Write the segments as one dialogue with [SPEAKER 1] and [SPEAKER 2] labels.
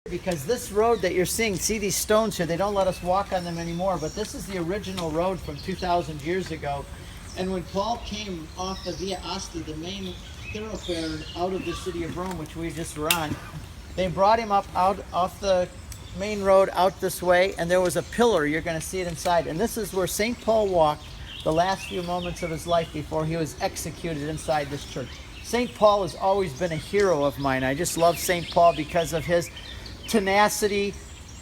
[SPEAKER 1] Because this road that you're seeing, see these stones here, they don't let us walk on them anymore, but this is the original road from 2,000 years ago. And when Paul came off the Via Asti, the main thoroughfare out of the city of Rome, which we just were on, they brought him up out off the main road out this way, and there was a pillar. You're going to see it inside. And this is where St. Paul walked the last few moments of his life before he was executed inside this church. St. Paul has always been a hero of mine. I just love St. Paul because of his tenacity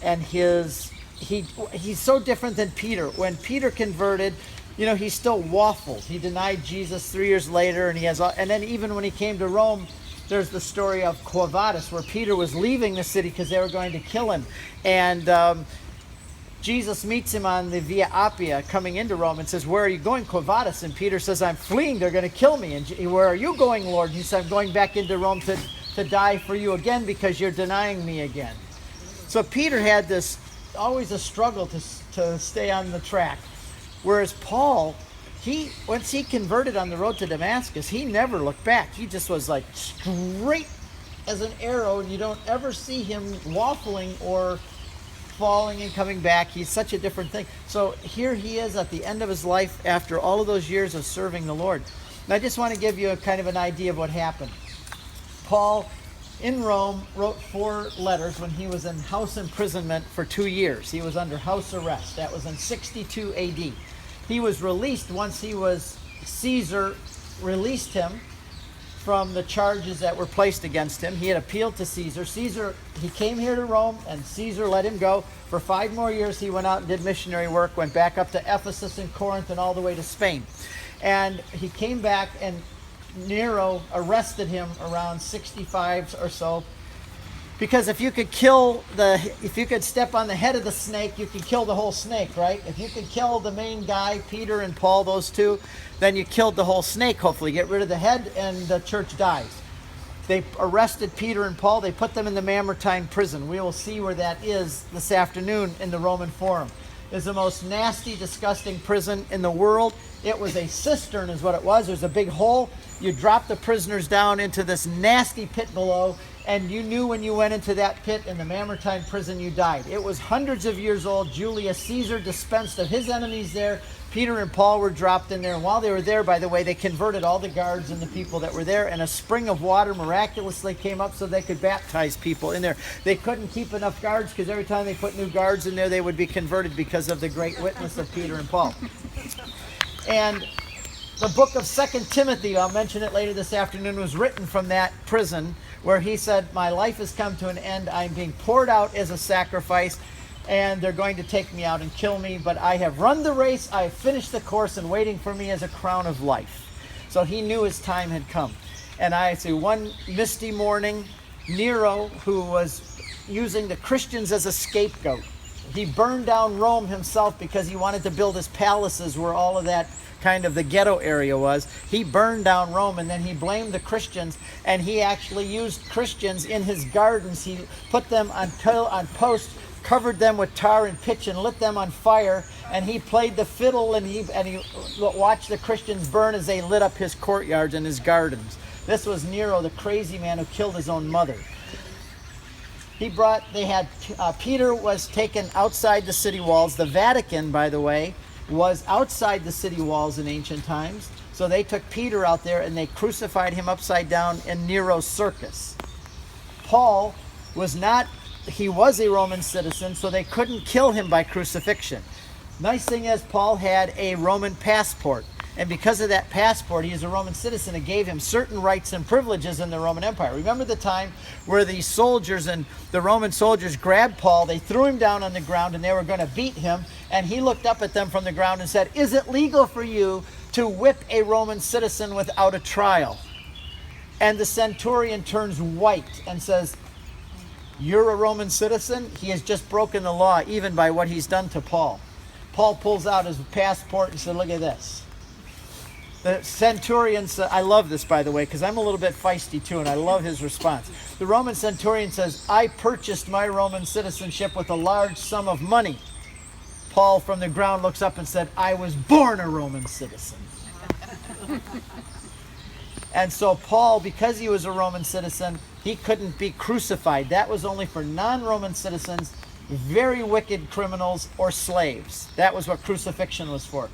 [SPEAKER 1] and he's so different than Peter. When Peter converted, he still waffled. He denied Jesus 3 years later, and then even when he came to Rome, there's the story of Quo Vadis, where Peter was leaving the city because they were going to kill him, and Jesus meets him on the Via Appia coming into Rome and says, "Where are you going, Quo Vadis?" And Peter says, "I'm fleeing. They're going to kill me." And "Where are you going, Lord?" And he said, "I'm going back into Rome to die for you again because you're denying me again." So Peter had always a struggle to stay on the track. Whereas Paul, once he converted on the road to Damascus, he never looked back. He just was like straight as an arrow, and you don't ever see him waffling or falling and coming back. He's such a different thing. So here he is at the end of his life after all of those years of serving the Lord. And I just want to give you a kind of an idea of what happened. Paul, in Rome, wrote 4 letters when he was in house imprisonment for 2 years. He was under house arrest. That was in 62 AD. He was released once Caesar released him from the charges that were placed against him. He had appealed to Caesar. He came here to Rome, and Caesar let him go. For 5 more years, he went out and did missionary work, went back up to Ephesus and Corinth and all the way to Spain. And he came back, and Nero arrested him around 65 or so, because if you could step on the head of the snake, you could kill the whole snake, right? If you could kill the main guy, Peter and Paul, those two, then you killed the whole snake. Hopefully get rid of the head and the church dies. They arrested Peter and Paul. They put them in the Mamertine prison. We will see where that is this afternoon in the Roman Forum. It's the most nasty, disgusting prison in the world. It was a cistern is what it was. There's a big hole. You drop the prisoners down into this nasty pit below, and you knew when you went into that pit in the Mamertine prison, you died. It was hundreds of years old. Julius Caesar dispensed of his enemies there. Peter and Paul were dropped in there, and while they were there, by the way, they converted all the guards and the people that were there, and a spring of water miraculously came up so they could baptize people in there. They couldn't keep enough guards because every time they put new guards in there, they would be converted because of the great witness of Peter and Paul. And the book of 2 Timothy, I'll mention it later this afternoon, was written from that prison where he said, "My life has come to an end. I'm being poured out as a sacrifice, and they're going to take me out and kill me. But I have run the race. I have finished the course, and waiting for me is a crown of life." So he knew his time had come. And I say one misty morning, Nero, who was using the Christians as a scapegoat, he burned down Rome himself because he wanted to build his palaces where all of that kind of the ghetto area was. He burned down Rome, and then he blamed the Christians, and he actually used Christians in his gardens. He put them on posts, covered them with tar and pitch, and lit them on fire, and he played the fiddle, and he watched the Christians burn as they lit up his courtyards and his gardens. This was Nero, the crazy man who killed his own mother. Peter was taken outside the city walls. The Vatican, by the way, was outside the city walls in ancient times. So they took Peter out there and they crucified him upside down in Nero's circus. Paul was a Roman citizen, so they couldn't kill him by crucifixion. Nice thing is, Paul had a Roman passport. And because of that passport, he is a Roman citizen. It gave him certain rights and privileges in the Roman Empire. Remember the time where the soldiers and the Roman soldiers grabbed Paul, they threw him down on the ground, and they were going to beat him. And he looked up at them from the ground and said, "Is it legal for you to whip a Roman citizen without a trial?" And the centurion turns white and says, "You're a Roman citizen? He has just broken the law, even by what he's done to Paul." Paul pulls out his passport and said, "Look at this." The centurion said, I love this, by the way, because I'm a little bit feisty too, and I love his response. The Roman centurion says, "I purchased my Roman citizenship with a large sum of money." Paul from the ground looks up and said, "I was born a Roman citizen." And so Paul, because he was a Roman citizen, He couldn't be crucified. That was only for non-Roman citizens, very wicked criminals, or slaves. That was what crucifixion was for.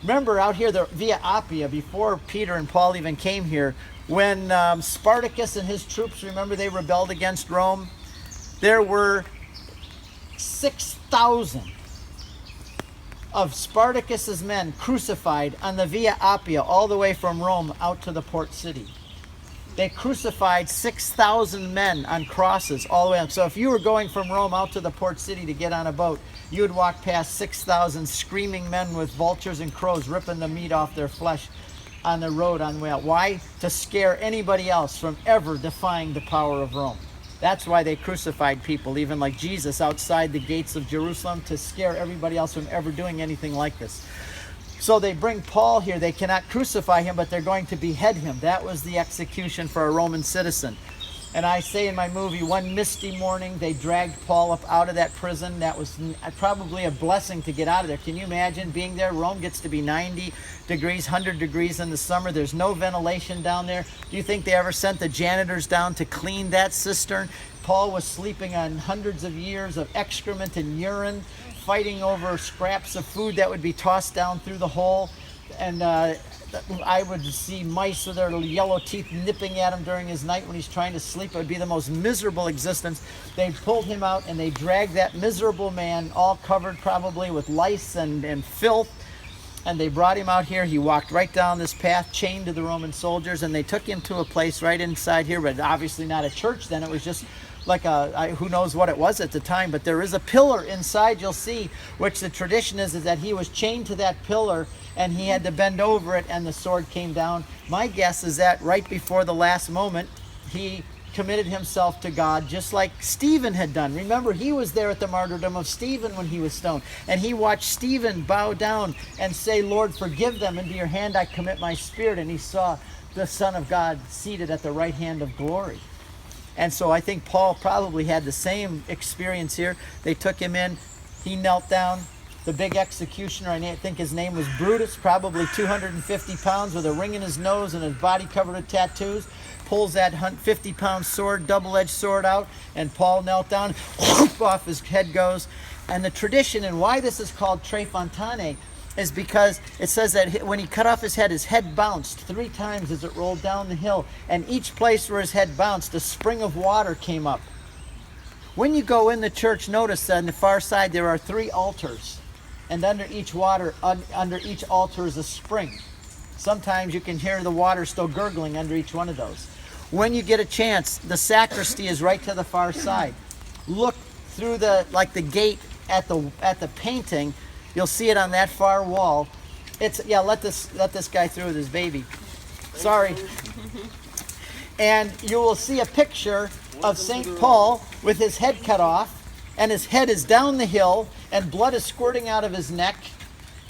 [SPEAKER 1] Remember out here, the Via Appia, before Peter and Paul even came here, when Spartacus and his troops, remember, they rebelled against Rome? There were 6,000 of Spartacus's men crucified on the Via Appia all the way from Rome out to the port city. They crucified 6,000 men on crosses all the way up. So if you were going from Rome out to the port city to get on a boat, you would walk past 6,000 screaming men with vultures and crows ripping the meat off their flesh on the road on the way out. Why? To scare anybody else from ever defying the power of Rome. That's why they crucified people, even like Jesus, outside the gates of Jerusalem, to scare everybody else from ever doing anything like this. So they bring Paul here. They cannot crucify him, but they're going to behead him. That was the execution for a Roman citizen. And I say in my movie, one misty morning, they dragged Paul up out of that prison. That was probably a blessing to get out of there. Can you imagine being there? Rome gets to be 90 degrees, 100 degrees in the summer. There's no ventilation down there. Do you think they ever sent the janitors down to clean that cistern? Paul was sleeping on hundreds of years of excrement and urine, fighting over scraps of food that would be tossed down through the hole. And I would see mice with their yellow teeth nipping at him during his night when he's trying to sleep. It would be the most miserable existence. They pulled him out and they dragged that miserable man, all covered probably with lice and filth, and they brought him out here. He walked right down this path, chained to the Roman soldiers, and they took him to a place right inside here, but obviously not a church then. It was just like who knows what it was at the time, but there is a pillar inside, you'll see, which the tradition is that he was chained to that pillar and he had to bend over it and the sword came down. My guess is that right before the last moment, he committed himself to God, just like Stephen had done. Remember, he was there at the martyrdom of Stephen when he was stoned, and he watched Stephen bow down and say, Lord, forgive them, into your hand I commit my spirit, and he saw the Son of God seated at the right hand of glory. And so I think Paul probably had the same experience here. They took him in, he knelt down. The big executioner, I think his name was Brutus, probably 250 pounds with a ring in his nose and his body covered with tattoos, pulls that 50-pound sword, double-edged sword out, and Paul knelt down, off his head goes. And the tradition, and why this is called Tre Fontane, is because it says that when he cut off his head bounced 3 times as it rolled down the hill, and each place where his head bounced, a spring of water came up. When you go in the church, notice that on the far side there are 3 altars, and under each altar is a spring. Sometimes you can hear the water still gurgling under each one of those. When you get a chance, the sacristy is right to the far side. Look through the gate at the painting. You'll see it on that far wall. Let this guy through with his baby. Sorry. And you will see a picture of St. Paul with his head cut off, and his head is down the hill, and blood is squirting out of his neck,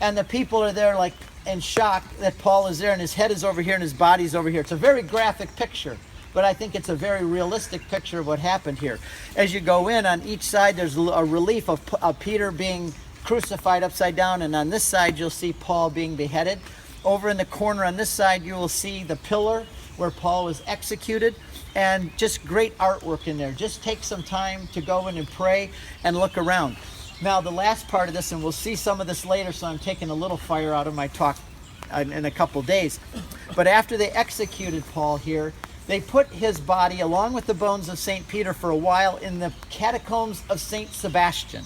[SPEAKER 1] and the people are there like in shock that Paul is there, and his head is over here and his body's over here. It's a very graphic picture, but I think it's a very realistic picture of what happened here. As you go in, on each side there's a relief of Peter being crucified upside down, and on this side you'll see Paul being beheaded. Over in the corner on this side you will see the pillar where Paul was executed, and just great artwork in there. Just take some time to go in and pray and look around. Now the last part of this, and we'll see some of this later, so I'm taking a little fire out of my talk in a couple days, but after they executed Paul here, they put his body along with the bones of St. Peter for a while in the catacombs of St. Sebastian.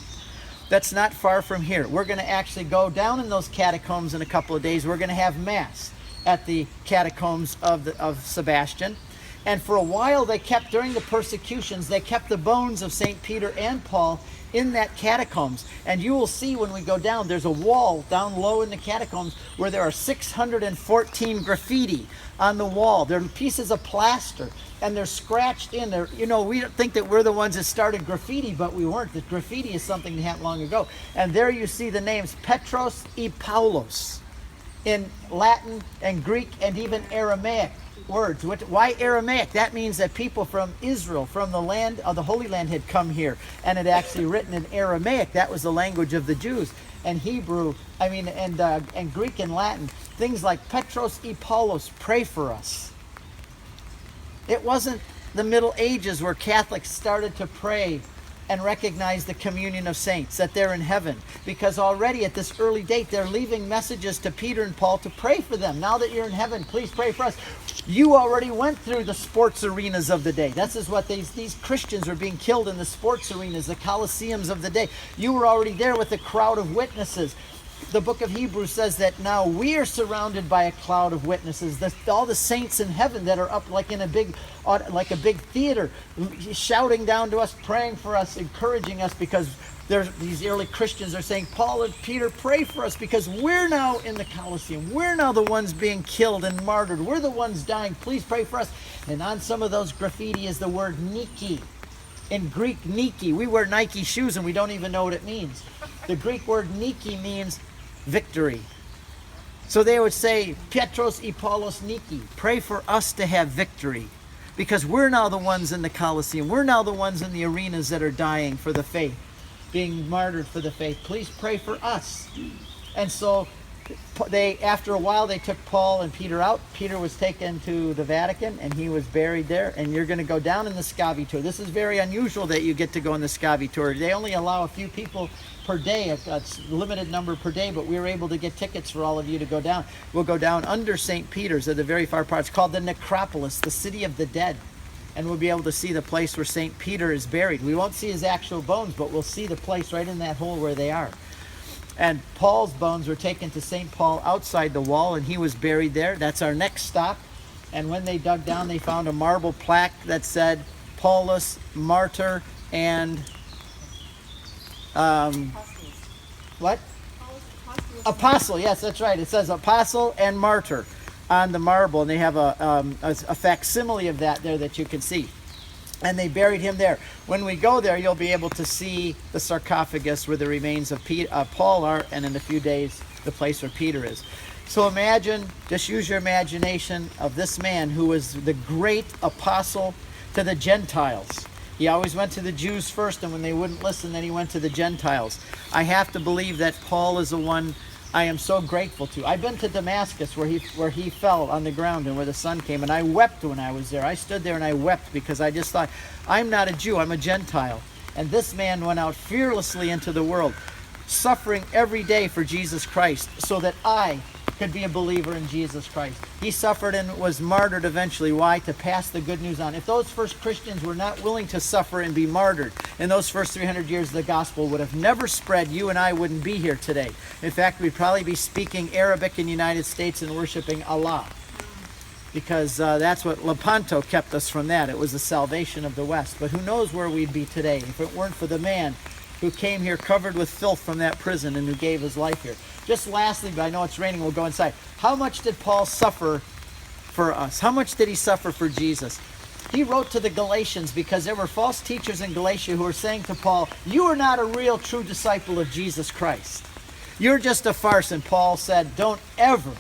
[SPEAKER 1] That's not far from here. We're going to actually go down in those catacombs in a couple of days. We're going to have Mass at the catacombs of Sebastian. And for a while they kept, during the persecutions, they kept the bones of St. Peter and Paul in that catacombs. And you will see when we go down, there's a wall down low in the catacombs where there are 614 graffiti on the wall. They're pieces of plaster, and they're scratched in there. You know, we think that we're the ones that started graffiti, but we weren't. The graffiti is something that happened long ago. And there you see the names Petros y Paulos in Latin and Greek and even Aramaic words. Why Aramaic? That means that people from Israel, from the land of the Holy Land, had come here and had actually written in Aramaic. That was the language of the Jews. And Hebrew, and Greek and Latin. Things like Petros y Paulos, pray for us. It wasn't the Middle Ages where Catholics started to pray and recognize the communion of saints, that they're in heaven. Because already at this early date, they're leaving messages to Peter and Paul to pray for them. Now that you're in heaven, please pray for us. You already went through the sports arenas of the day. This is what these Christians were being killed in, the sports arenas, the Colosseums of the day. You were already there with a crowd of witnesses. The book of Hebrews says that now we are surrounded by a cloud of witnesses. All the saints in heaven that are up like in a big theater, shouting down to us, praying for us, encouraging us, because these early Christians are saying, Paul and Peter, pray for us, because we're now in the Colosseum. We're now the ones being killed and martyred. We're the ones dying. Please pray for us. And on some of those graffiti is the word Nike. In Greek, Nike. We wear Nike shoes and we don't even know what it means. The Greek word Nike means victory. So they would say, Petros y Paulos Niki, pray for us to have victory, because we're now the ones in the Colosseum. We're now the ones in the arenas that are dying for the faith, being martyred for the faith. Please pray for us. And so after a while, they took Paul and Peter out. Peter was taken to the Vatican and he was buried there. And you're going to go down in the Scavi tour. This is very unusual that you get to go on the Scavi tour. They only allow a few people per day, a limited number per day, but we were able to get tickets for all of you to go down. We'll go down under St. Peter's at the very far part. It's called the Necropolis, the city of the dead. And we'll be able to see the place where St. Peter is buried. We won't see his actual bones, but we'll see the place right in that hole where they are. And Paul's bones were taken to St. Paul outside the wall, and he was buried there. That's our next stop. And when they dug down, they found a marble plaque that said Paulus, martyr, and what? Apostle. Yes, that's right. It says apostle and martyr on the marble, and they have a facsimile of that there that you can see. And they buried him there. When we go there, you'll be able to see the sarcophagus where the remains of Paul are, and in a few days, the place where Peter is. So imagine, just use your imagination of this man who was the great apostle to the Gentiles. He always went to the Jews first, and when they wouldn't listen, then he went to the Gentiles. I have to believe that Paul is the one I am so grateful to. I've been to Damascus where he fell on the ground and where the sun came, and I wept when I was there. I stood there and I wept because I just thought, I'm not a Jew, I'm a Gentile. And this man went out fearlessly into the world, suffering every day for Jesus Christ so that I could be a believer in Jesus Christ. He suffered and was martyred eventually. Why? To pass the good news on. If those first Christians were not willing to suffer and be martyred in those first 300 years, the gospel would have never spread. You and I wouldn't be here today. In fact, we'd probably be speaking Arabic in the United States and worshiping Allah, because that's what Lepanto kept us from that. It was the salvation of the West. But who knows where we'd be today if it weren't for the man who came here covered with filth from that prison and who gave his life here. Just lastly, but I know it's raining, we'll go inside. How much did Paul suffer for us? How much did he suffer for Jesus? He wrote to the Galatians because there were false teachers in Galatia who were saying to Paul, you are not a real true disciple of Jesus Christ. You're just a farce. And Paul said, don't ever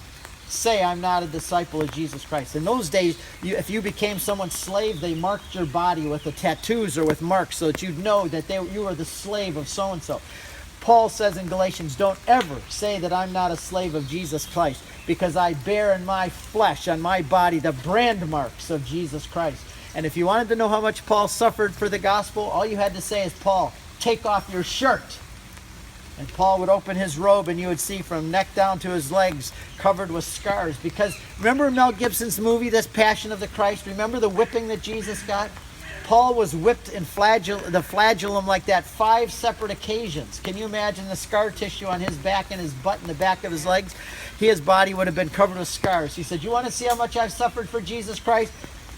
[SPEAKER 1] say I'm not a disciple of Jesus Christ. In those days, if you became someone's slave, they marked your body with the tattoos or with marks so that you'd know that you were the slave of so-and-so. Paul says in Galatians, don't ever say that I'm not a slave of Jesus Christ, because I bear in my flesh, on my body, the brand marks of Jesus Christ. And if you wanted to know how much Paul suffered for the gospel, all you had to say is, Paul, take off your shirt. And Paul would open his robe and you would see from neck down to his legs covered with scars. Because remember Mel Gibson's movie, this Passion of the Christ? Remember the whipping that Jesus got? Paul was whipped in the flagellum like that 5 separate occasions. Can you imagine the scar tissue on his back and his butt and the back of his legs? His body would have been covered with scars. He said, you want to see how much I've suffered for Jesus Christ?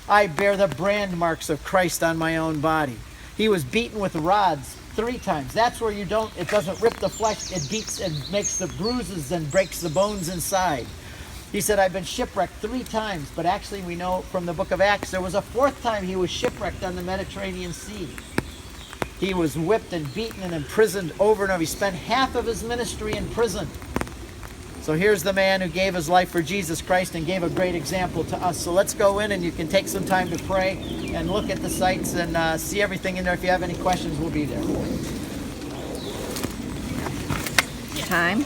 [SPEAKER 1] I bear the brand marks of Christ on my own body. He was beaten with rods 3 times. That's where it doesn't rip the flesh, it beats and makes the bruises and breaks the bones inside. He said, I've been shipwrecked 3 times, but actually we know from the book of Acts, there was a 4th time he was shipwrecked on the Mediterranean Sea. He was whipped and beaten and imprisoned over and over. He spent half of his ministry in prison. So here's the man who gave his life for Jesus Christ and gave a great example to us. So let's go in and you can take some time to pray and look at the sites and see everything in there. If you have any questions, we'll be there.
[SPEAKER 2] Time.